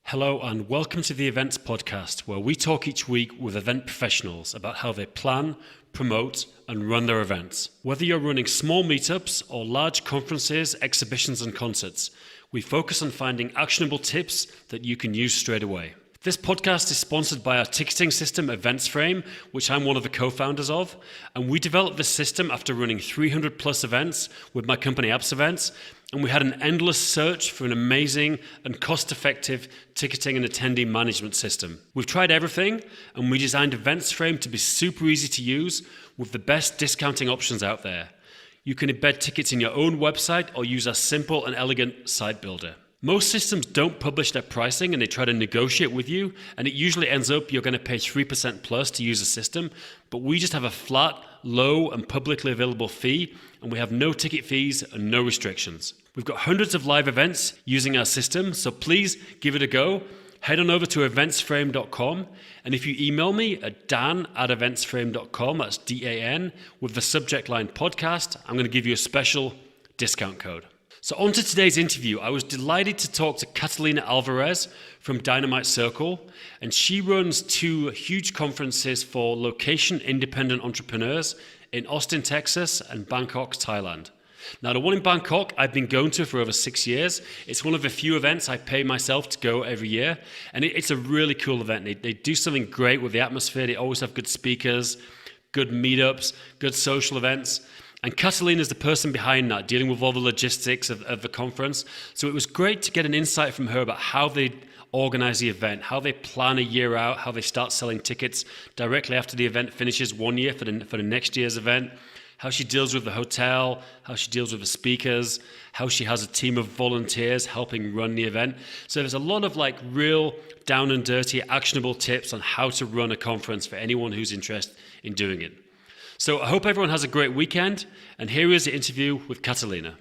Hello and welcome to the Events Podcast, where we talk each week with event professionals about how they plan, promote, and run their events. Whether you're running small meetups or large conferences, exhibitions, and concerts, we focus on finding actionable tips that you can use straight away. This podcast is sponsored by our ticketing system, EventsFrame, which I'm one of the co-founders of. And we developed this system after running 300 plus events with my company Apps Events. And we had an endless search for an amazing and cost-effective ticketing and attendee management system. We've tried everything, and we designed EventsFrame to be super easy to use with the best discounting options out there. You can embed tickets in your own website or use our simple and elegant site builder. Most systems don't publish their pricing and they try to negotiate with you, and it usually ends up you're going to pay 3% plus to use a system, but we just have a flat, low and publicly available fee, and we have no ticket fees and no restrictions. We've got hundreds of live events using our system, so please give it a go. Head on over to eventsframe.com, and if you email me at dan@eventsframe.com, that's DAN, with the subject line podcast, I'm going to give you a special discount code. So on to today's interview. I was delighted to talk to Catalina Alvarez from Dynamite Circle, and she runs two huge conferences for location-independent entrepreneurs in Austin, Texas, and Bangkok, Thailand. Now, the one in Bangkok I've been going to for over 6 years. It's one of the few events I pay myself to go every year, and it's a really cool event. They do something great with the atmosphere. They always have good speakers, good meetups, good social events. And Catalina is the person behind that, dealing with all the logistics of the conference. So it was great to get an insight from her about how they organize the event, how they plan a year out, how they start selling tickets directly after the event finishes 1 year for the next year's event, how she deals with the hotel, how she deals with the speakers, how she has a team of volunteers helping run the event. So there's a lot of real down and dirty, actionable tips on how to run a conference for anyone who's interested in doing it. So I hope everyone has a great weekend, and here is the interview with Catalina.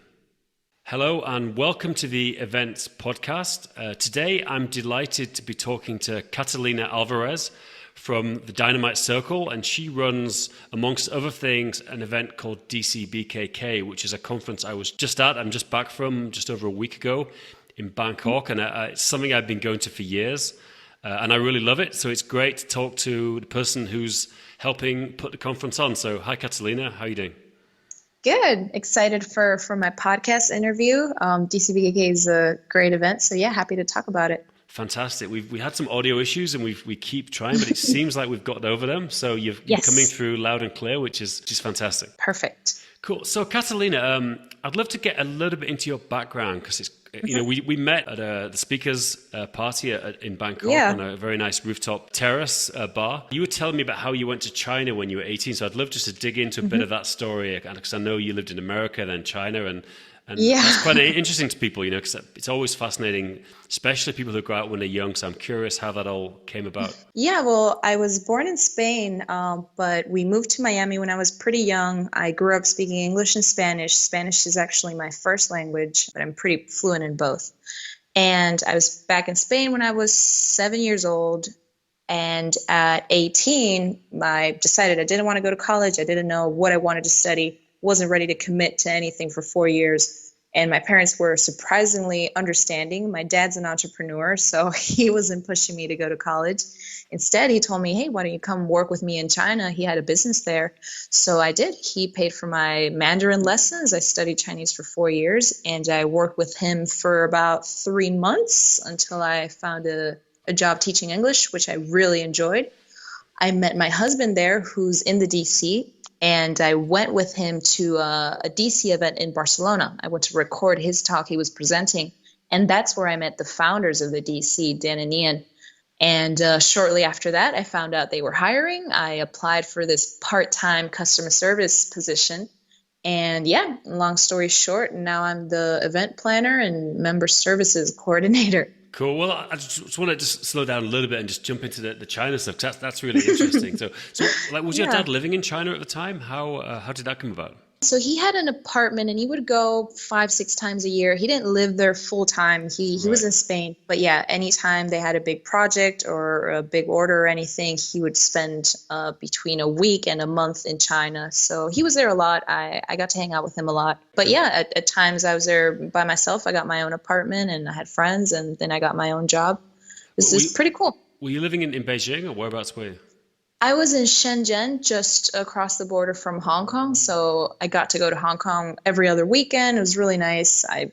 Hello and welcome to the Events Podcast. Today I'm delighted to be talking to Catalina Alvarez from the Dynamite Circle, and she runs, amongst other things, an event called DCBKK, which is a conference I was just at. I'm just back from just over a week ago in Bangkok, and it's something I've been going to for years, and I really love it. So it's great to talk to the person who's helping put the conference on. So hi, Catalina. How are you doing? Good. Excited for my podcast interview. DCBKK is a great event. So yeah, happy to talk about it. Fantastic. We had some audio issues and we keep trying, but it seems like we've gotten over them. So you're coming through loud and clear, which is fantastic. Perfect. Cool. So Catalina, I'd love to get a little bit into your background because it's, we met at the speakers party in Bangkok on a very nice rooftop terrace bar. You were telling me about how you went to China when you were 18. So I'd love just to dig into a bit of that story because I know you lived in America, then China, and that's quite interesting to people, because it's always fascinating, especially people who go out when they're young. So I'm curious how that all came about. Yeah, well, I was born in Spain, but we moved to Miami when I was pretty young. I grew up speaking English and Spanish. Spanish is actually my first language, but I'm pretty fluent in both. And I was back in Spain when I was 7 years old. And at 18, I decided I didn't want to go to college. I didn't know what I wanted to study. Wasn't ready to commit to anything for 4 years. And my parents were surprisingly understanding. My dad's an entrepreneur, so he wasn't pushing me to go to college. Instead, he told me, hey, why don't you come work with me in China? He had a business there. So I did. He paid for my Mandarin lessons. I studied Chinese for 4 years, and I worked with him for about 3 months until I found a job teaching English, which I really enjoyed. I met my husband there, who's in the DC, and I went with him to a DC event in Barcelona. I went to record his talk he was presenting, and that's where I met the founders of the DC, Dan and Ian. And shortly after that, I found out they were hiring. I applied for this part-time customer service position. And yeah, long story short, now I'm the event planner and member services coordinator. Cool. Well, I just want to slow down a little bit and just jump into the China stuff. That's really interesting. So was your dad living in China at the time? How did that come about? So he had an apartment and he would go 5-6 times a year. He didn't live there full time. He was in Spain. But yeah, anytime they had a big project or a big order or anything, he would spend between a week and a month in China. So he was there a lot. I got to hang out with him a lot. But yeah, at times I was there by myself. I got my own apartment and I had friends, and then I got my own job. This Were is you, pretty cool. were you living in Beijing or whereabouts were you? I was in Shenzhen, just across the border from Hong Kong. So I got to go to Hong Kong every other weekend. It was really nice. I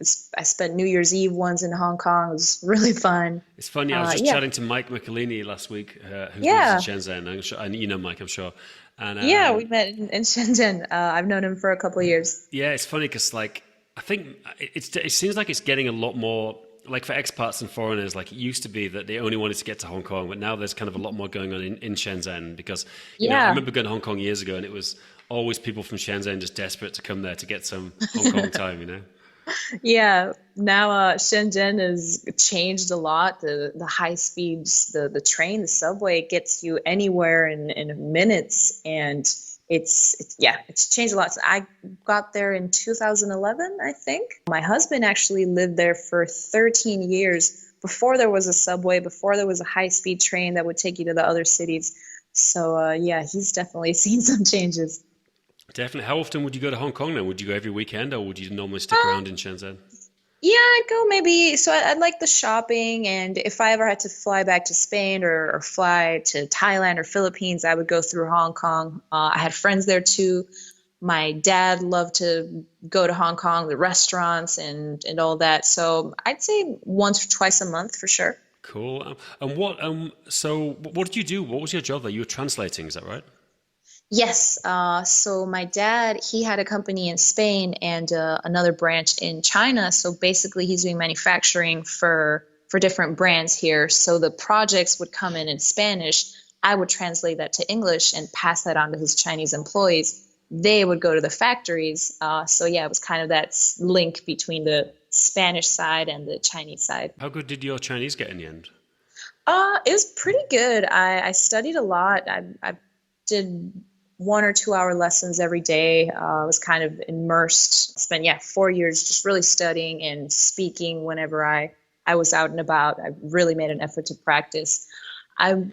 spent New Year's Eve once in Hong Kong. It was really fun. It's funny. I was just Yeah, chatting to Mike McElhenney last week, who lives in yeah, Shenzhen. I'm sure, and you know Mike, I'm sure. And yeah. We met in Shenzhen. I've known him for a couple of years. yeah, it's funny because like I think it seems like it's getting a lot more like for expats and foreigners. Like it used to be that they only wanted to get to Hong Kong, but now there's kind of a lot more going on in Shenzhen because I Yeah, remember going to Hong Kong years ago and it was always people from Shenzhen just desperate to come there to get some Hong Kong time. yeah. Now Shenzhen has changed a lot. The high speeds, the train, the subway gets you anywhere in minutes, and it's changed a lot. So I got there in 2011, I think. My husband actually lived there for 13 years before there was a subway, before there was a high speed train that would take you to the other cities. So yeah, he's definitely seen some changes. Definitely. How often would you go to Hong Kong then? Would you go every weekend or would you normally stick around in Shenzhen? Yeah, I'd go maybe. So I'd like the shopping, and if I ever had to fly back to Spain or fly to Thailand or Philippines, I would go through Hong Kong. I had friends there too. My dad loved to go to Hong Kong, the restaurants and all that. So I'd say once or twice a month for sure. Cool. And what did you do? What was your job there? You were translating, is that right? Yes. So my dad, he had a company in Spain and another branch in China. So basically, he's doing manufacturing for different brands here. So the projects would come in Spanish. I would translate that to English and pass that on to his Chinese employees. They would go to the factories. So yeah, it was kind of that link between the Spanish side and the Chinese side. How good did your Chinese get in the end? It was pretty good. I studied a lot. I did 1 or 2 hour lessons every day. I was kind of immersed. Spent 4 years just really studying and speaking whenever I was out and about. I really made an effort to practice. I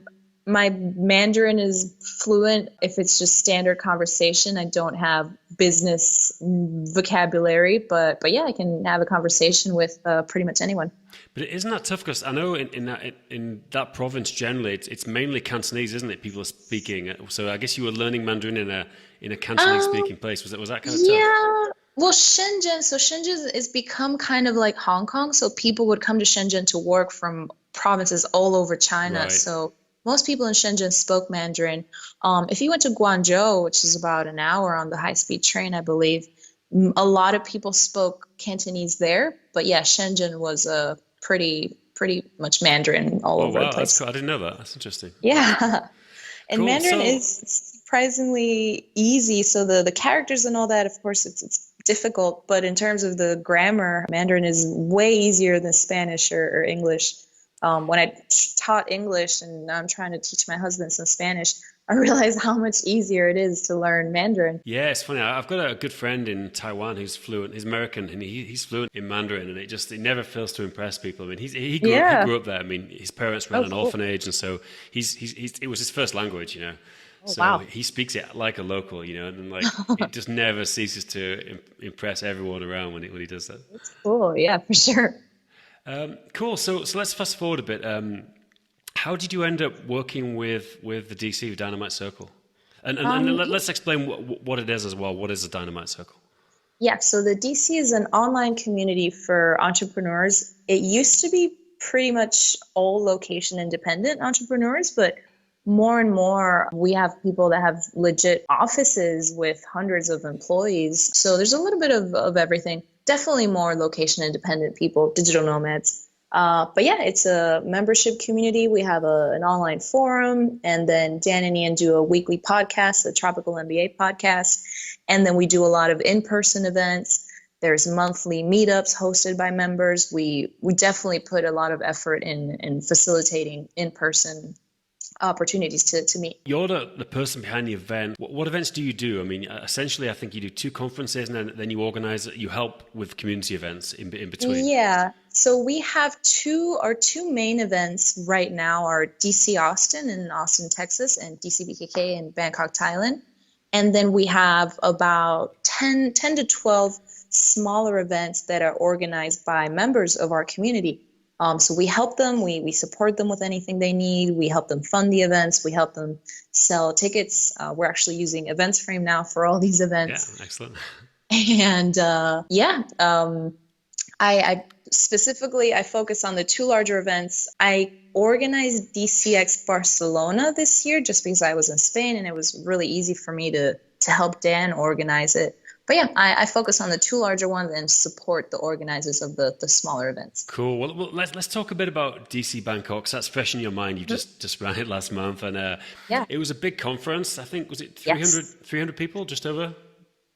My Mandarin is fluent if it's just standard conversation. I don't have business vocabulary, but yeah, I can have a conversation with pretty much anyone. But isn't that tough? Because I know in that province generally, it's mainly Cantonese, isn't it? People are speaking. So I guess you were learning Mandarin in a Cantonese Um, speaking place. Was that kind of tough? Yeah. Well, Shenzhen is become kind of like Hong Kong. So people would come to Shenzhen to work from provinces all over China. Right. So most people in Shenzhen spoke Mandarin. If you went to Guangzhou, which is about an hour on the high-speed train, I believe, a lot of people spoke Cantonese there. But yeah, Shenzhen was a pretty much Mandarin all Oh over the wow, that's place. cool. I didn't know that. That's interesting. Yeah. And Cool. Mandarin So is surprisingly easy. So the characters and all that, of course, it's difficult. But in terms of the grammar, Mandarin is way easier than Spanish or English. When I taught English and now I'm trying to teach my husband some Spanish, I realized how much easier it is to learn Mandarin. yeah, it's funny. I've got a good friend in Taiwan who's fluent. He's American and he's fluent in Mandarin, and it never fails to impress people. I mean, he Yeah. grew up there. I mean, his parents ran Oh, an cool. orphanage, and so it was his first language. Oh, So wow. he speaks it like a local, and like it just never ceases to impress everyone around when he does that. Cool. Yeah, for sure. Cool. So let's fast forward a bit. How did you end up working with the DC with Dynamite Circle? And Yeah. let's explain what it is as well. What is a Dynamite Circle? Yeah, so the DC is an online community for entrepreneurs. It used to be pretty much all location independent entrepreneurs, but more and more we have people that have legit offices with hundreds of employees. So there's a little bit of everything. Definitely more location independent people, digital nomads. But yeah, it's a membership community. We have an online forum, and then Dan and Ian do a weekly podcast, the Tropical MBA podcast. And then we do a lot of in-person events. There's monthly meetups hosted by members. We definitely put a lot of effort in facilitating in-person opportunities to meet. You're the person behind the event. What events do you do? I mean, essentially, I think you do two conferences, and then you help with community events in between. Yeah. So we have our two main events right now are DC Austin in Austin, Texas, and DC BKK in Bangkok, Thailand. And then we have about 10 to 12 smaller events that are organized by members of our community. So we help them, we support them with anything they need. We help them fund the events. We help them sell tickets. We're actually using EventsFrame now for all these Yeah, events. excellent. And I specifically, I focus on the two larger events. I organized DCX Barcelona this year just because I was in Spain and it was really easy for me to help Dan organize it. But yeah, I focus on the two larger ones and support the organizers of the smaller events. Cool. Well, let's talk a bit about DC Bangkok. 'Cause that's fresh in your mind. You Mhm. just ran it last month, and Yeah. it was a big conference. I think was it Yes. 300 people, just over.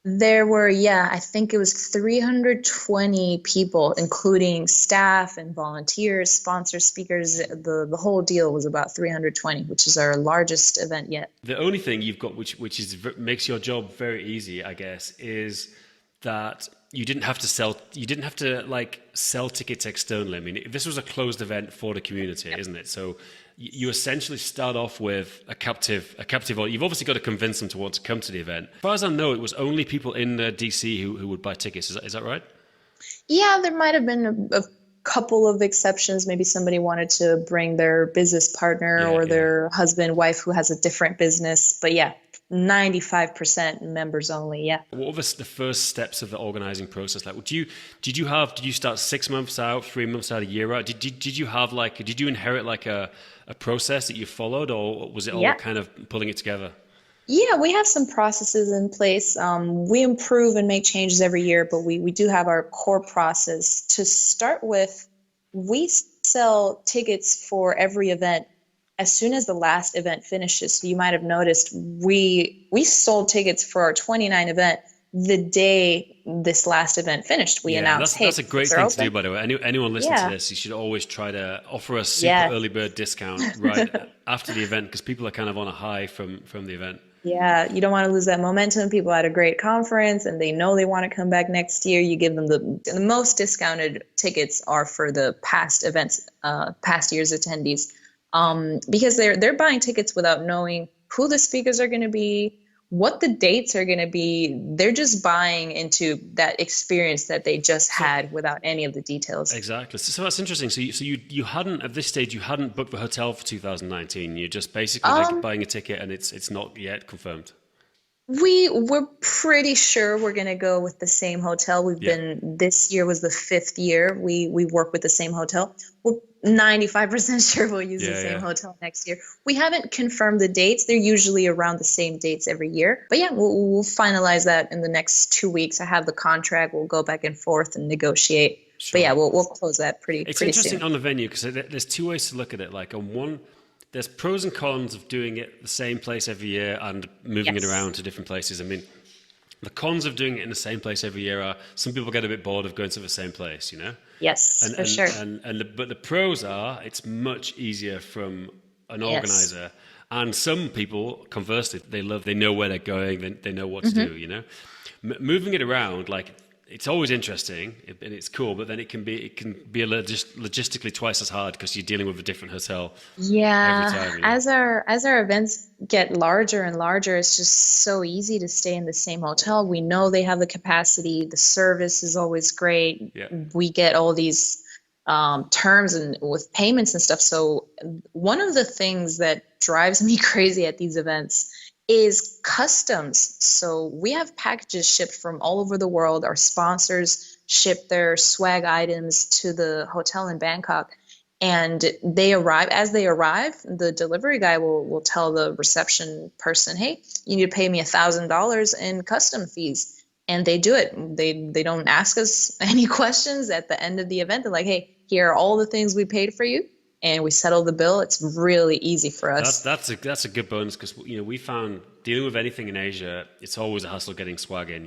There were, yeah, I think it was 320 people, including staff and volunteers, sponsors, speakers. The whole deal was about 320, which is our largest event yet. The only thing you've got, which is makes your job very easy, I guess, is that you didn't have to sell. You didn't have to like sell tickets externally. I mean, this was a closed event for the community, isn't it? So you essentially start off with a captive audience. You've obviously got to convince them to want to come to the event. As far as I know, it was only people in DC who would buy tickets. Is that right? Yeah, there might have been a couple of exceptions. Maybe somebody wanted to bring their business partner Yeah, or yeah. their husband, wife who has a different business. But yeah, 95% members only. Yeah. What were the first steps of the organizing process? Like, did you start 6 months out, 3 months out, a year out? Did you have like, did you inherit like a process that you followed, or was it all Yeah. kind of pulling it together? Yeah, we have some processes in place. We improve and make changes every year, but we do have our core process. To start with, we sell tickets for every event as soon as the last event finishes. So you might have noticed we sold tickets for our 29 event the day this last event finished. We Yeah, announced, hey, that's a great tickets are thing to do, open. by the way. Anyone listening to Yeah, this, you should always try to offer a super yeah. early bird discount right after the event because people are kind of on a high from the event. Yeah, you don't want to lose that momentum. People had a great conference and they know they want to come back next year. You give them the most discounted tickets are for the past events, past year's attendees, because they're buying tickets without knowing who the speakers are going to be, what the dates are going to be. They're just buying into that experience that they just So had without any of the details. exactly. So that's interesting. So you hadn't at this stage you hadn't booked the hotel for 2019. You're just basically like Um, buying a ticket and it's not yet confirmed. we're pretty sure we're going to go with the same hotel. Yeah. This year was the fifth year we work with the same hotel. We're 95% sure we'll use the Yeah, same yeah. hotel next year. We haven't confirmed the dates. They're usually around the same dates every year. But yeah, we'll finalize that in the next 2 weeks. I have the contract. We'll go back and forth and negotiate. But yeah, Sure. we'll close that It's pretty interesting soon. on the venue because there's two ways to look at it. Like on one, there's pros and cons of doing it the same place every year and moving it Yes. around to different places. I mean, the cons of doing it in the same place every year are some people get a bit bored of going to the same place, you know? Yes, And for and sure. but the pros are it's much easier from an Yes. organizer. And some people, conversely, they know where they're going, they know what to Hmm. do, you know? Moving it around, like it's always interesting and it's cool, but then it can be logistically twice as hard because you're dealing with a different hotel every Yeah, time, you know? as our events get larger and larger, it's just so easy to stay in the same hotel. We know they have the capacity. The service is always great. Yeah. We get all these terms and with payments and stuff. So one of the things that drives me crazy at these events is customs. So we have packages shipped from all over the world. Our sponsors ship their swag items to the hotel in Bangkok and they arrive. As they arrive, the delivery guy will tell the reception person, hey, you need to pay me $1,000 in custom fees, and they do it. They don't ask us any questions. At the end of the event, they're like, hey, here are all the things we paid for you, and we settle the bill. It's really easy for That's us. that's a good bonus because we found dealing with anything in Asia, it's always a hassle getting swag in.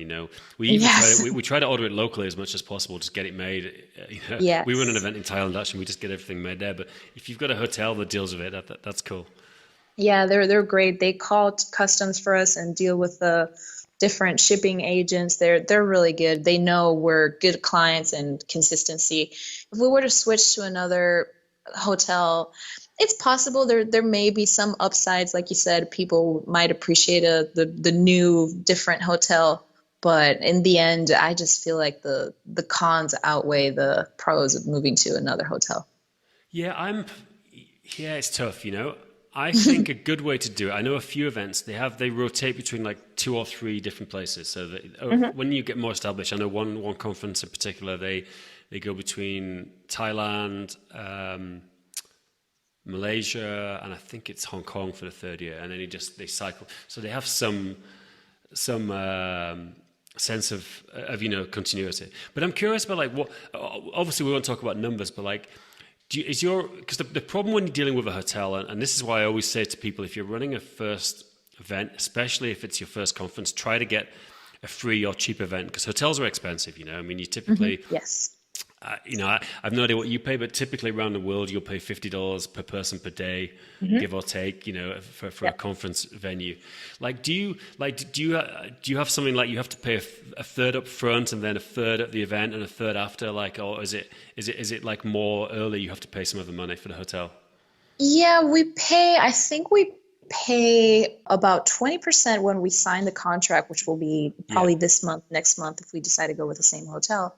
We even Yes. we try to order it locally as much as possible, just get it made. We run an Yes. event in Thailand actually, we just get everything made there. But if you've got a hotel that deals with it, that's cool. Yeah, they're great. They call customs for us and deal with the different shipping agents. They're really good. They know we're good clients and consistency. If we were to switch to another hotel, it's possible there may be some upsides. Like you said, people might appreciate the new different hotel. But in the end, I just feel like the cons outweigh the pros of moving to another hotel. Yeah, yeah, it's tough, you know. I think a good way to do it, I know a few events, they rotate between like two or three different places. So that, Hmm. when you get more established, I know one conference in particular, they go between Thailand, Malaysia, and I think it's Hong Kong for the third year, and then they cycle. So they have some sense of continuity. But I'm curious about like what. Obviously, we won't talk about numbers, but like, because the problem when you're dealing with a hotel, and this is why I always say to people, if you're running a first event, especially if it's your first conference, try to get a free or cheap event because hotels are expensive. You know, I mean, you Hmm. typically Yes. I have no idea what you pay, but typically around the world, you'll pay $50 per person per day, Hmm. give or take. You know, for a Yeah. conference venue. Like, do you have something like you have to pay a third up front and then a third at the event and a third after? Like, or is it like more early? You have to pay some of the money for the hotel. Yeah, I think we pay about 20% when we sign the contract, which will be Yeah. probably this month, next month, if we decide to go with the same hotel.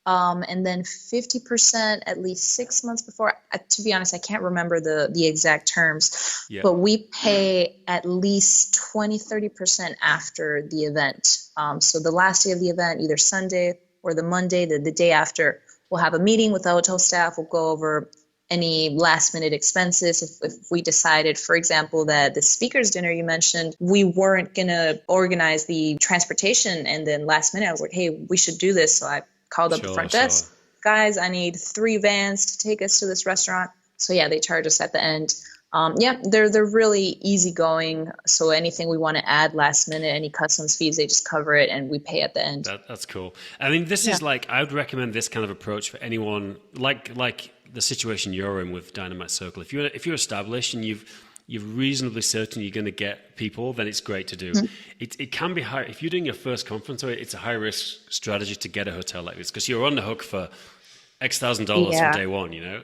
And then 50% at least 6 months before. To be honest, I can't remember the exact terms, Yeah. but we pay at least 20-30% after the event. So the last day of the event, either Sunday or the Monday, the day after, we'll have a meeting with the hotel staff. We'll go over any last minute expenses. If we decided, for example, that the speakers dinner you mentioned, we weren't going to organize the transportation. And then last minute, I was like, hey, we should do this. So I called up the Sure. front Sure. desk. Guys, I need 3 vans to take us to this restaurant. So yeah, they charge us at the end. Yeah, they're really easygoing. So anything we want to add last minute, any customs fees, they just cover it and we pay at the end. That's cool. I mean, this Yeah. is like I would recommend this kind of approach for anyone like the situation you're in with Dynamite Circle. If you're established and you're reasonably certain you're going to get people, then it's great to do. Mhm. It can be high if you're doing your first conference. It's a high risk strategy to get a hotel like this because you're on the hook for $X thousand from Yeah. day one. You know,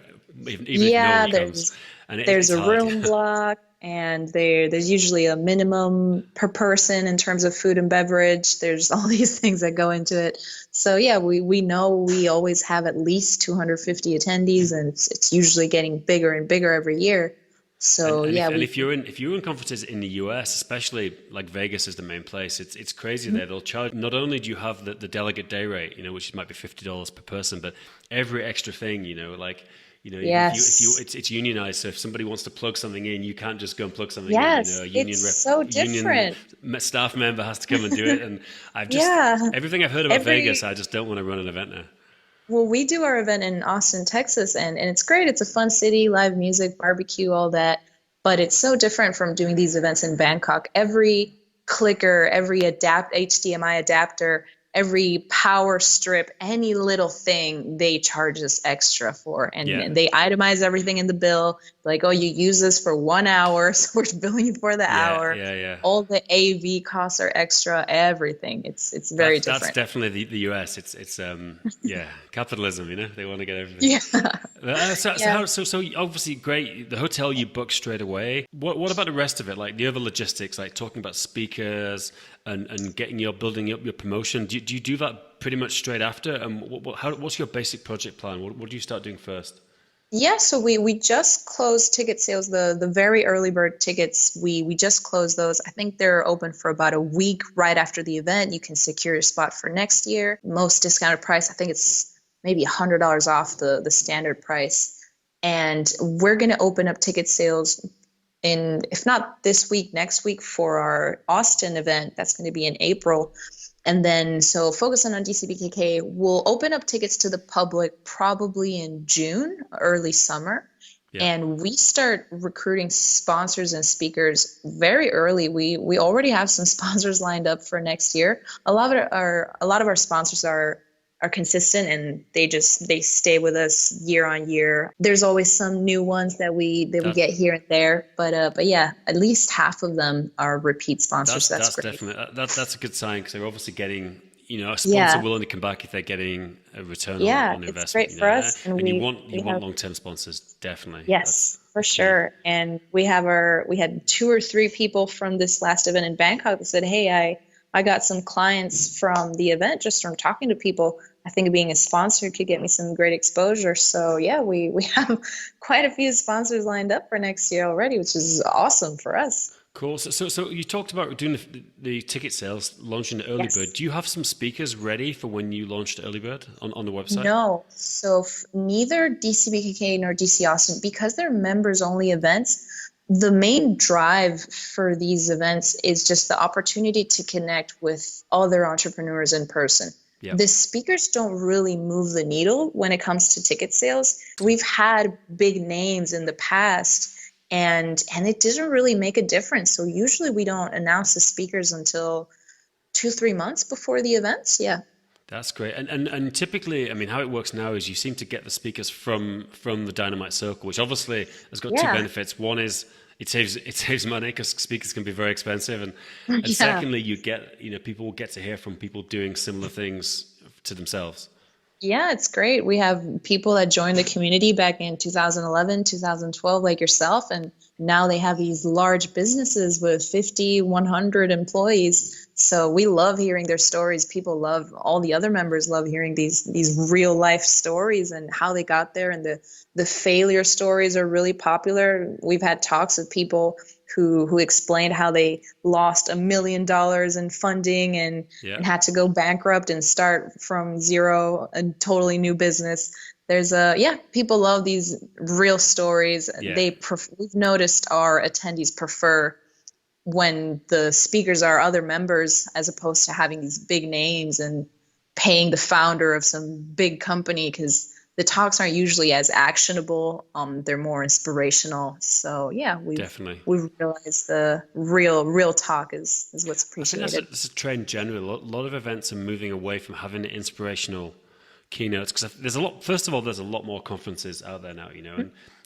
even if no Yeah, one comes, and there's it's a hard. room block and there's usually a minimum per person in terms of food and beverage. There's all these things that go into it. So yeah, we know we always have at least 250 attendees and it's usually getting bigger and bigger every year. And So and yeah, if and we if you're in conferences in the US, especially like Vegas is the main place, it's crazy Mhm. there. They'll charge not only do you have the delegate day rate, which might be $50 per person, but every extra thing, like if you Yes. it's unionized. So if somebody wants to plug something in, you can't just go and plug something in. Yes, A it's union rep, so union different. staff member has to come and do it. And Yeah. everything I've heard about Vegas, Every I just don't want to run an event there. Well, we do our event in Austin, Texas, and it's great. It's a fun city, live music, barbecue, all that. But it's so different from doing these events in Bangkok. Every clicker, every HDMI adapter, every power strip, any little thing, they charge us extra for. Yeah. And they itemize everything in the bill. Like, oh, you use this for 1 hour, so we're billing you for the Yeah, hour. yeah, yeah. All the AV costs are extra, everything. It's very That's different. definitely the US. It's yeah, capitalism. They want to get everything. Yeah. Yeah. So obviously great. The hotel you book straight away. What about the rest of it? Like the other logistics, like talking about speakers and building up your promotion. Do you do that pretty much straight after? And what's your basic project plan? What do you start doing first? Yeah, so we just closed ticket sales, the very early bird tickets. We just closed those. I think they're open for about a week right after the event. You can secure your spot for next year. Most discounted price, I think it's maybe $100 off the standard price. And we're going to open up ticket sales in, if not this week, next week for our Austin event. That's going to be in April. And then, so focusing on DCBKK, we'll open up tickets to the public probably in June, early summer. Yeah. And we start recruiting sponsors and speakers very early. We already have some sponsors lined up for next year. A lot of our sponsors are consistent and they stay with us year on year. There's always some new ones that we That get here and there, but yeah, at least half of them are repeat sponsors. That's that's great. definitely that's a good sign because they're obviously getting a sponsor Yeah. willing to come back if they're getting a return Yeah, on it's investment. great for us, and And you we want we you want have long term sponsors definitely. That's yes, for the key. sure. And we had 2 or 3 people from this last event in Bangkok that said, "Hey, I got some clients from the event just from talking to people. I think being a sponsor could get me some great exposure. So yeah, we have quite a few sponsors lined up for next year already, which is awesome for us. Cool. So you talked about doing the ticket sales, launching the early bird. Yes. Do you have some speakers ready for when you launch the early bird on the website? No. So neither DCBKK nor DC Austin, because they're members only events, the main drive for these events is just the opportunity to connect with other entrepreneurs in person. Yeah. The speakers don't really move the needle when it comes to ticket sales. We've had big names in the past and it didn't really make a difference. So usually we don't announce the speakers until 2, 3 months before the events. Yeah. That's great. And typically, I mean, how it works now is you seem to get the speakers from the Dynamite Circle, which obviously has got two Yeah. benefits. One is it saves money because speakers can be very expensive, and Yeah. secondly, people will get to hear from people doing similar things to themselves. Yeah, it's great. We have people that joined the community back in 2011, 2012, like yourself, and now they have these large businesses with 50, 100 employees. So we love hearing their stories. People love, all the other members love hearing these real life stories and how they got there, and the failure stories are really popular. We've had talks with people who explained how they lost $1 million in funding Yeah. and had to go bankrupt and start from zero, a totally new business. People love these real stories. Yeah. We've noticed our attendees prefer when the speakers are other members as opposed to having these big names and paying the founder of some big company, because the talks aren't usually as actionable. They're more inspirational. So yeah, Definitely. we've realized the real talk is what's I think that's appreciated. that's a trend generally. A lot of events are moving away from having inspirational keynotes because there's a lot. First of all, there's a lot more conferences out there now,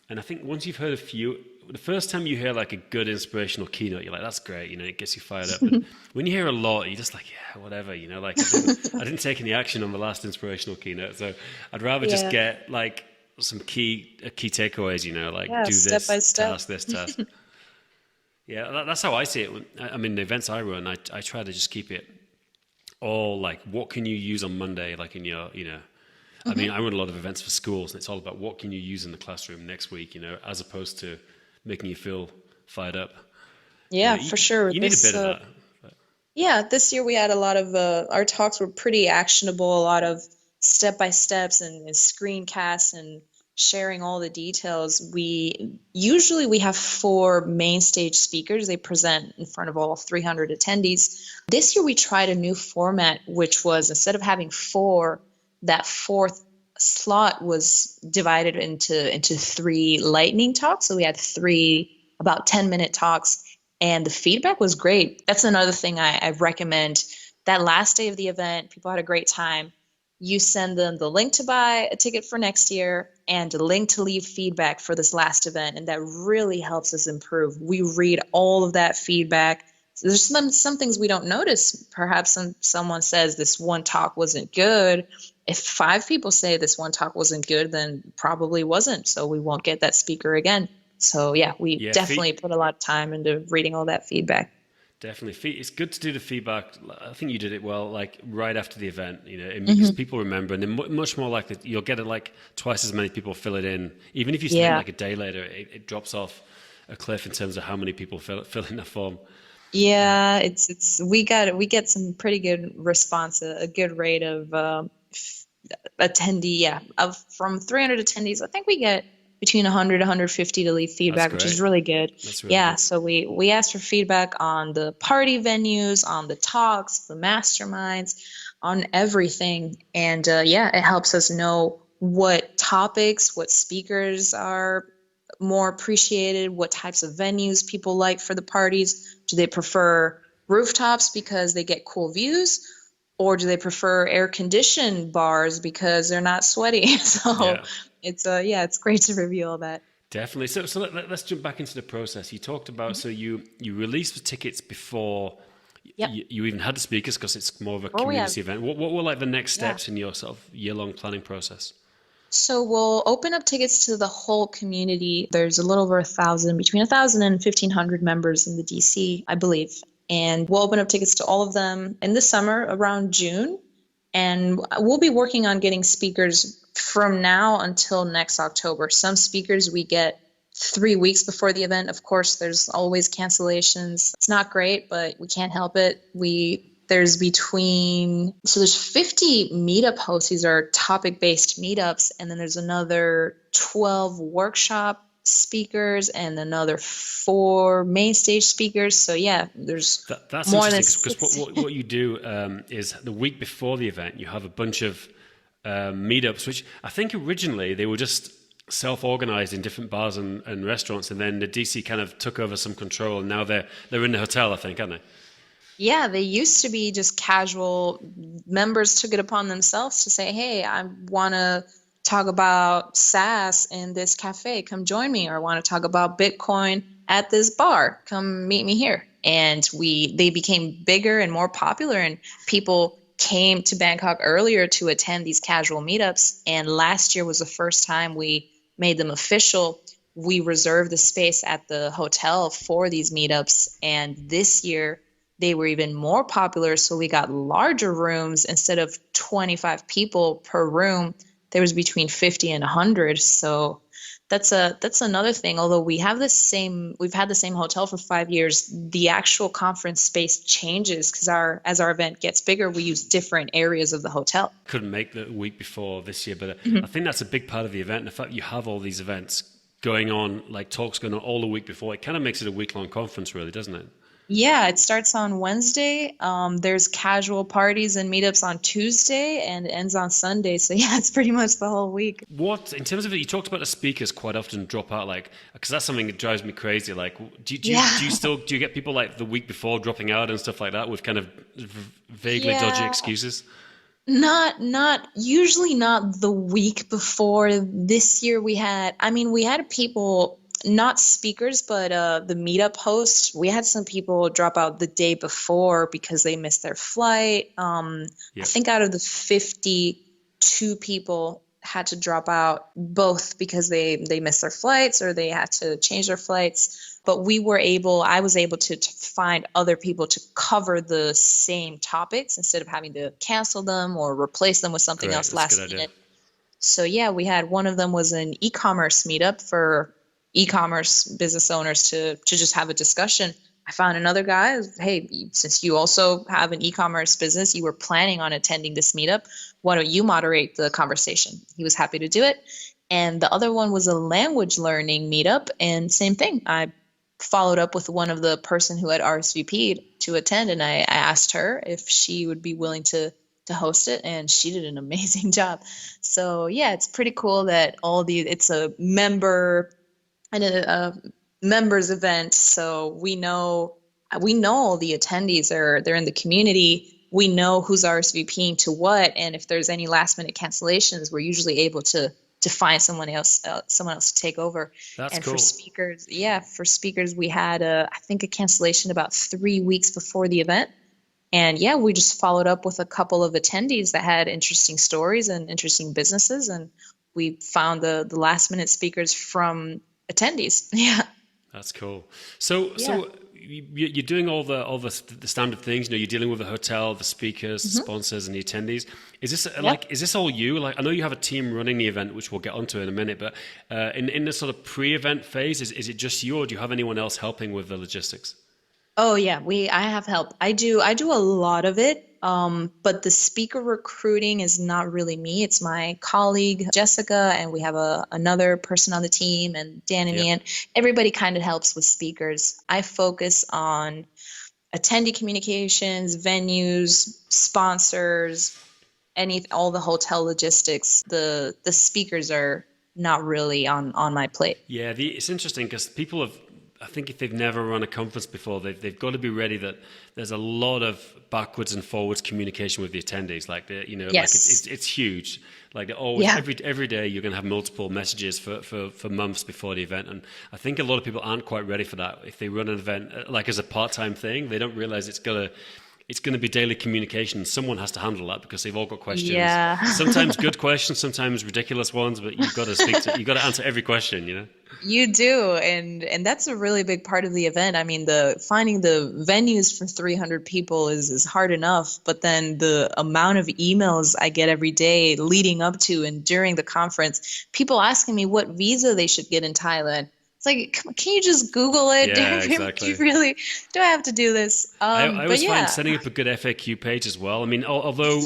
and I think once you've heard a few, the first time you hear like a good inspirational keynote, you're like, that's great, it gets you fired up. But when you hear a lot, you're just like, yeah, whatever, like I didn't take any action on the last inspirational keynote, so I'd rather just Yeah. get like some key takeaways, like Yeah, do step this by step. task, this task. Yeah, that's how I see it. I mean, the events I run, I try to just keep it all like, what can you use on Monday, like in your, I mean, I run a lot of events for schools, and it's all about what can you use in the classroom next week, as opposed to making you feel fired up. Yeah, for sure. You need a bit of that. Yeah, this year we had a lot of our talks were pretty actionable, a lot of step by steps and screencasts and sharing all the details. We have four main stage speakers. They present in front of all 300 attendees. This year we tried a new format, which was, instead of having four, that fourth slot was divided into three lightning talks. So we had three about 10-minute talks, and the feedback was great. That's another thing I recommend. That last day of the event, people had a great time. You send them the link to buy a ticket for next year and a link to leave feedback for this last event, and that really helps us improve. We read all of that feedback. There's some things we don't notice. Perhaps someone says this one talk wasn't good. If 5 people say this one talk wasn't good, then probably wasn't. So we won't get that speaker again. So yeah, we definitely put a lot of time into reading all that feedback. Definitely. It's good to do the feedback. I think you did it well, like right after the event, because people remember, and they're much more likely, you'll get it like twice as many people fill it in. Even if you submit like a day later, it drops off a cliff in terms of how many people fill in the form. Yeah, we get some pretty good response, a good rate of attendee. Yeah, from 300 attendees, I think we get between 100 150 to leave feedback, which is really good. That's really good. So we asked for feedback on the party venues, on the talks, the masterminds, on everything, and it helps us know what topics, what speakers are more appreciated, what types of venues people like for the parties. Do they prefer rooftops because they get cool views, or do they prefer air-conditioned bars because they're not sweaty? So it's great to review all that. Definitely. So let's jump back into the process. You talked about, so you released the tickets before you even had the speakers, because it's more of a community event. What were like the next steps in your sort of year-long planning process? So we'll open up tickets to the whole community. There's a little over 1,000, between 1,000 and 1,500 members in the DC, I believe. And we'll open up tickets to all of them in the summer around June. And we'll be working on getting speakers from now until next October. Some speakers we get 3 weeks before the event. Of course, there's always cancellations. It's not great, but we can't help it. There's 50 meetup hosts. These are topic-based meetups. And then there's another 12 workshop speakers and another 4 main stage speakers. So yeah, there's that's more than interesting because what you do is the week before the event, you have a bunch of meetups, which I think originally they were just self-organized in different bars and restaurants, and then the DC kind of took over some control, and now they're in the hotel, I think, aren't they? Yeah, they used to be just casual. Members took it upon themselves to say, hey, I want to talk about SaaS in this cafe. Come join me. Or I want to talk about Bitcoin at this bar. Come meet me here. And they became bigger and more popular, and people came to Bangkok earlier to attend these casual meetups. And last year was the first time we made them official. We reserved the space at the hotel for these meetups. And this year, they were even more popular. So we got larger rooms. Instead of 25 people per room, there was between 50 and 100. So that's another thing. Although we've had the same hotel for 5 years, the actual conference space changes because as our event gets bigger, we use different areas of the hotel. Couldn't make the week before this year, but I think that's a big part of the event. The fact you have all these events going on, like talks going on all the week before, it kind of makes it a week-long conference, really, doesn't it? Yeah, it starts on Wednesday. There's casual parties and meetups on Tuesday and it ends on Sunday. So yeah, it's pretty much the whole week. What, in terms of it, you talked about the speakers quite often drop out, like, because that's something that drives me crazy. Like, do you get people like the week before dropping out and stuff like that with kind of vaguely dodgy excuses? Usually not the week before. This year we had people, not speakers, but the meetup hosts. We had some people drop out the day before because they missed their flight. I think out of the 52 people had to drop out both because they missed their flights or they had to change their flights. But I was able to find other people to cover the same topics instead of having to cancel them or replace them with something else last minute. So yeah, we had one of them was an e-commerce meetup for e-commerce business owners to just have a discussion. I found another guy, hey, since you also have an e-commerce business, you were planning on attending this meetup, why don't you moderate the conversation? He was happy to do it. And the other one was a language learning meetup, and same thing. I followed up with one of the person who had RSVP'd to attend, and I asked her if she would be willing to host it, and she did an amazing job. So yeah, it's pretty cool that it's a member and a members event. So we know all the attendees they're in the community. We know who's RSVPing to what, and if there's any last minute cancellations, we're usually able to find someone else to take over. That's cool. For speakers, we had I think a cancellation about 3 weeks before the event. And yeah, we just followed up with a couple of attendees that had interesting stories and interesting businesses, and we found the last minute speakers from attendees. Yeah, that's cool. So you're doing all the standard things. You're dealing with the hotel, the speakers, the sponsors, and the attendees. Is this all you? Like, I know you have a team running the event, which we'll get onto in a minute. But in the sort of pre-event phase, is it just you, or do you have anyone else helping with the logistics? Oh yeah, I have help. I do a lot of it. But the speaker recruiting is not really me. It's my colleague, Jessica, and we have another person on the team, and Dan and Ian. Everybody kind of helps with speakers. I focus on attendee communications, venues, sponsors, all the hotel logistics. The speakers are not really on my plate. Yeah, it's interesting because I think if they've never run a conference before, they've got to be ready that there's a lot of backwards and forwards communication with the attendees. Like it's huge. Like always, every day you're going to have multiple messages for months before the event, and I think a lot of people aren't quite ready for that. If they run an event like as a part-time thing, they don't realize it's going to be daily communication. Someone has to handle that because they've all got questions. Yeah. Sometimes good questions, sometimes ridiculous ones, but you've got to answer every question, you know? You do, and that's a really big part of the event. I mean, the finding the venues for 300 people is hard enough, but then the amount of emails I get every day leading up to and during the conference, people asking me what visa they should get in Thailand. It's like, come on, can you just Google it? Yeah, Do you exactly. really do I have to do this? I But always find yeah. setting up a good FAQ page as well. I mean, although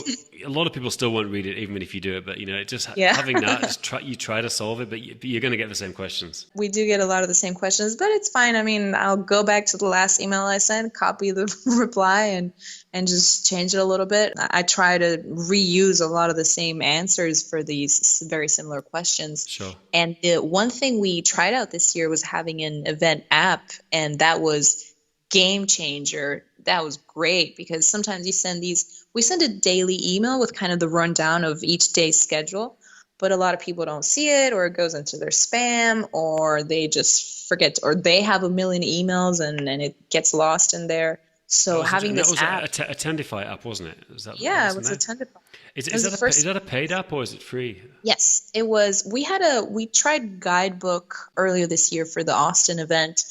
a lot of people still won't read it, even if you do it, but you know, Yeah. having that, you try to solve it, but you're going to get the same questions. We do get a lot of the same questions, but it's fine. I mean, I'll go back to the last email I sent, copy the reply, and just change it a little bit. I try to reuse a lot of the same answers for these very similar questions. Sure. And the one thing we tried out this year was having an event app, and that was game changer. That was great because sometimes we send a daily email with kind of the rundown of each day's schedule, but a lot of people don't see it, or it goes into their spam, or they just forget, or they have a million emails and it gets lost in there. So having And that this was app, a Attendify app, wasn't it? That yeah, was it in was there? attended. It Is was the first. that a paid app or is it free? Yes, it was. We tried Guidebook earlier this year for the Austin event,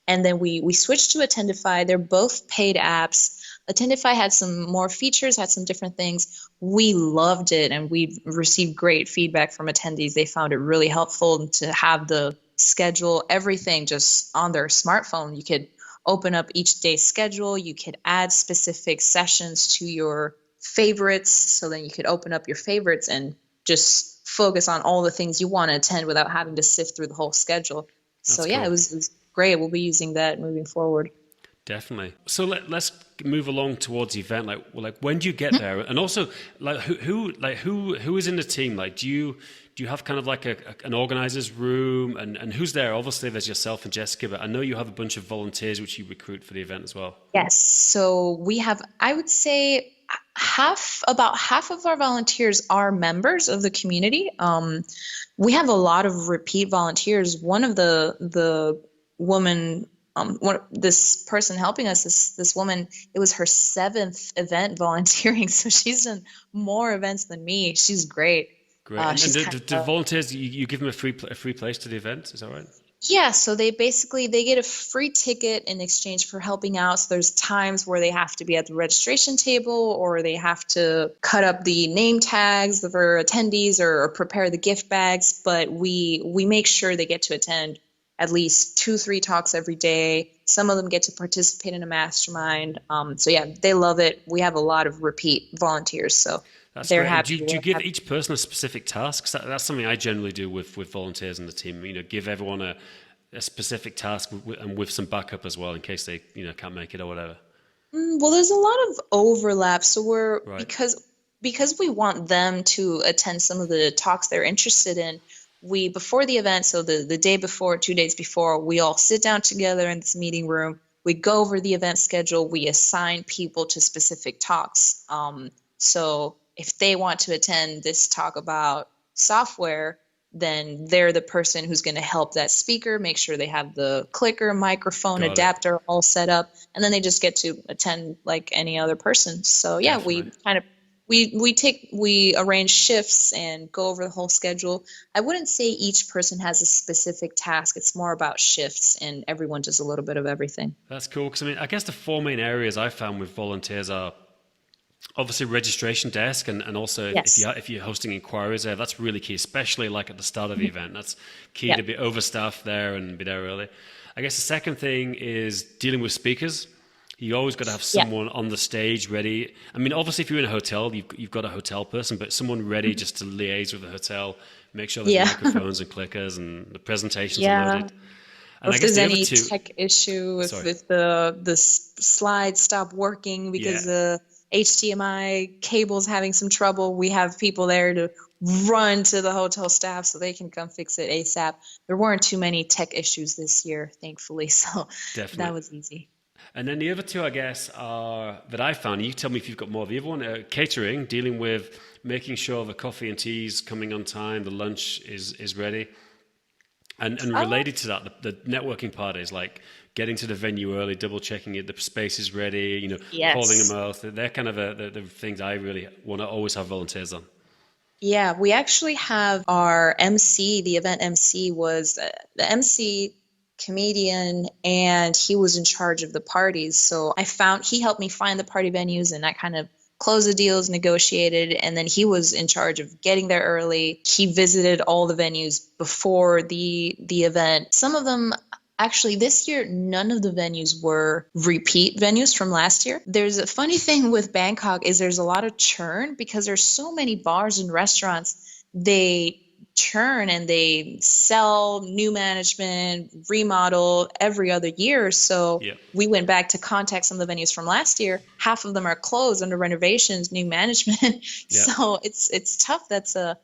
and then we switched to Attendify. They're both paid apps. Attendify had some more features, had some different things. We loved it, and we received great feedback from attendees. They found it really helpful to have the schedule, everything just on their smartphone. You could open up each day's schedule. You could add specific sessions to your favorites. So then you could open up your favorites and just focus on all the things you want to attend without having to sift through the whole schedule. So That's yeah, cool. it was great. We'll be using that moving forward. Definitely. So let's move along towards the event. Like when do you get there? And also, who is in the team? Like, do you have kind of like an organizer's room? And who's there? Obviously, there's yourself and Jessica, but I know you have a bunch of volunteers which you recruit for the event as well. Yes. So we have, I would say, about half of our volunteers are members of the community. We have a lot of repeat volunteers. One of the woman, this person helping us, this woman, it was her 7th event volunteering, so she's done more events than me. She's great. Great. And She's the volunteers, you give them a free place to the event? Is that right? Yeah, so they get a free ticket in exchange for helping out. So there's times where they have to be at the registration table, or they have to cut up the name tags for attendees, or prepare the gift bags. But we make sure they get to attend at least 2-3 talks every day. Some of them get to participate in a mastermind. So yeah, they love it. We have a lot of repeat volunteers, so That's they're great. And happy. do you give each person a specific task? 'Cause that's something I generally do with volunteers in the team. You know, give everyone a specific task and with some backup as well in case they can't make it or whatever. Well, there's a lot of overlap. So Right. because we want them to attend some of the talks they're interested in, we before the event, so the day before, 2 days before, we all sit down together in this meeting room. We go over the event schedule. We assign people to specific talks. So if they want to attend this talk about software, then they're the person who's going to help that speaker make sure they have the clicker, microphone, Got it. adapter all set up, and then they just get to attend like any other person. So yeah, Definitely. we arrange shifts and go over the whole schedule. I wouldn't say each person has a specific task. It's more about shifts, and everyone does a little bit of everything. That's cool. Because I mean, I guess the four main areas I found with volunteers are obviously registration desk, and also Yes. if you're hosting inquiries there, that's really key, especially like at the start of the event. That's key Yeah. to be overstaffed there and be there early. I guess the second thing is dealing with speakers. You always got to have Yeah. someone on the stage ready. I mean, obviously, if you're in a hotel, you've got a hotel person, but someone ready just to liaise with the hotel, make sure there's Yeah. microphones and clickers and the presentations are Yeah. loaded. Or And I if guess there's the other any two, tech issue, sorry, if the slides stop working yeah, because the HDMI cable's having some trouble, we have people there to run to the hotel staff so they can come fix it ASAP. There weren't too many tech issues this year, thankfully, so that definitely. was easy. And then the other two, I guess, are that I found. You tell me if you've got more. The other one, catering, dealing with making sure the coffee and tea's coming on time, the lunch is ready. And related to that, the networking part is like getting to the venue early, double checking it, the space is ready, calling them Yes. out. They're kind of the things I really want to always have volunteers on. Yeah, we actually have our MC, the event MC was the MC comedian, and he was in charge of the parties. So he helped me find the party venues, and I kind of closed the deals, negotiated, and then he was in charge of getting there early. He visited all the venues before the event. Some of them actually, this year, none of the venues were repeat venues from last year. There's a funny thing with Bangkok is there's a lot of churn because there's so many bars and restaurants. They churn and they sell new management, remodel every other year. So Yeah. we went back to contact some of the venues from last year. Half of them are closed under renovations, new management. Yeah. So it's tough. That's the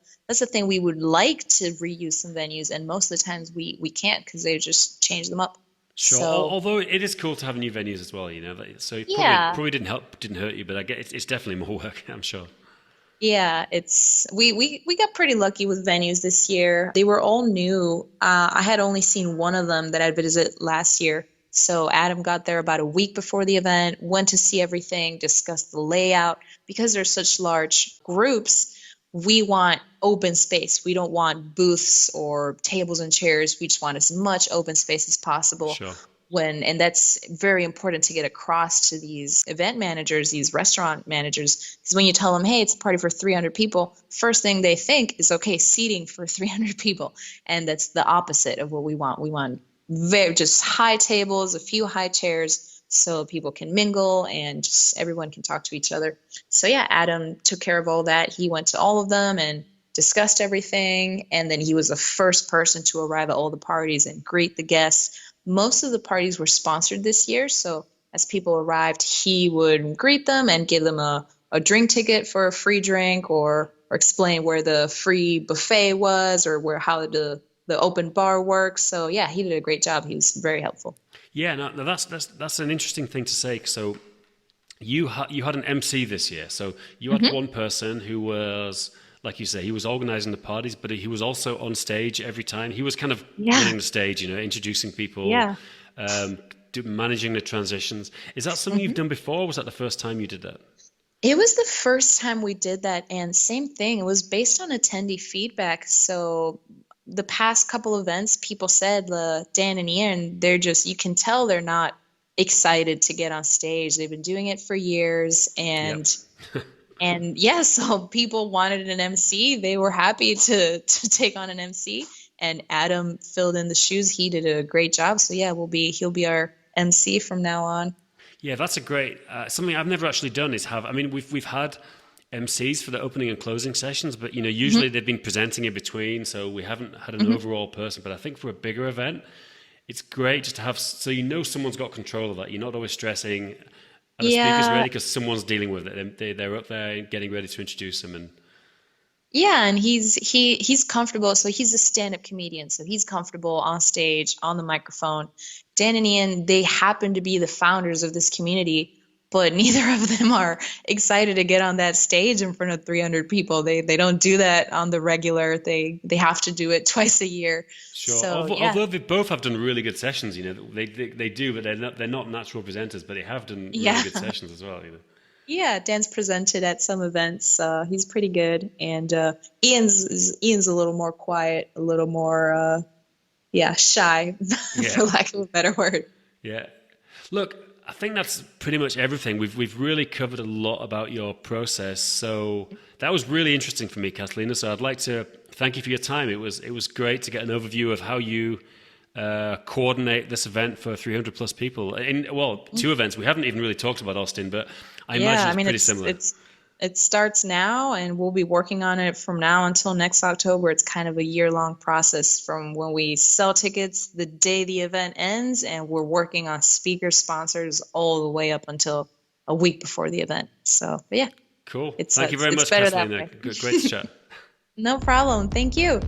thing. We would like to reuse some venues, and most of the times we can't because they just change them up. Sure. So Although it is cool to have new venues as well, So it yeah, probably didn't hurt you, but I get it's definitely more work, I'm sure. yeah, it's we got pretty lucky with venues this year. They were all new. I had only seen one of them that I'd visited last year. So Adam got there about a week before the event, went to see everything, discussed the layout. Because there's such large groups, we want open space. We don't want booths or tables and chairs. We just want as much open space as possible. Sure. And that's very important to get across to these event managers, these restaurant managers, because when you tell them, hey, it's a party for 300 people, first thing they think is, okay, seating for 300 people. And that's the opposite of what we want. We want just high tables, a few high chairs, so people can mingle and just everyone can talk to each other. So yeah, Adam took care of all that. He went to all of them and discussed everything. And then he was the first person to arrive at all the parties and greet the guests. Most of the parties were sponsored this year. So as people arrived, he would greet them and give them a drink ticket for a free drink or explain where the free buffet was or how the open bar works. So yeah, he did a great job. He was very helpful. Yeah, no, that's an interesting thing to say. So you had an MC this year. So you had one person who was, like you say, he was organizing the parties, but he was also on stage every time. He was kind of running the stage, introducing people, managing the transitions. Is that something you've done before? Or was that the first time you did that? It was the first time we did that. And same thing, it was based on attendee feedback. So the past couple events, people said, Dan and Ian, you can tell they're not excited to get on stage. They've been doing it for years. And and yeah, so people wanted an MC. They were happy to take on an MC. And Adam filled in the shoes. He did a great job. So yeah, he'll be our MC from now on. Yeah, that's a great something I've never actually done is we've had MCs for the opening and closing sessions, but usually they've been presenting in between, so we haven't had an overall person. But I think for a bigger event, it's great just to have someone's got control of that. You're not always stressing. And the speaker's ready because someone's dealing with it. They're up there getting ready to introduce them. And and he's comfortable. So he's a stand-up comedian. So he's comfortable on stage, on the microphone. Dan and Ian, they happen to be the founders of this community, but neither of them are excited to get on that stage in front of 300 people. They don't do that on the regular. They have to do it twice a year. Sure. So, although they both have done really good sessions, they do, but they're not natural presenters, but they have done really good sessions as well. Yeah, Dan's presented at some events. He's pretty good, and Ian's a little more quiet, a little more shy, for lack of a better word. Yeah. Look, I think that's pretty much everything. We've really covered a lot about your process. So that was really interesting for me, Catalina. So I'd like to thank you for your time. It was great to get an overview of how you coordinate this event for 300 plus people. Two events. We haven't even really talked about Austin, but I imagine it's pretty similar. It starts now, and we'll be working on it from now until next October. It's kind of a year-long process from when we sell tickets the day the event ends, and we're working on speaker sponsors all the way up until a week before the event. So, but yeah. Cool. Thank you very much, Catalina. Great to chat. No problem. Thank you.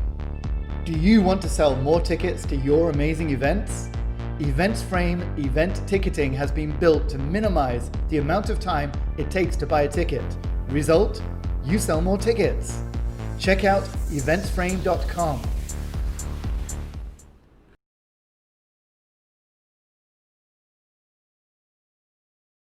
Do you want to sell more tickets to your amazing events? EventsFrame event ticketing has been built to minimize the amount of time it takes to buy a ticket. Result? You sell more tickets. Check out eventsframe.com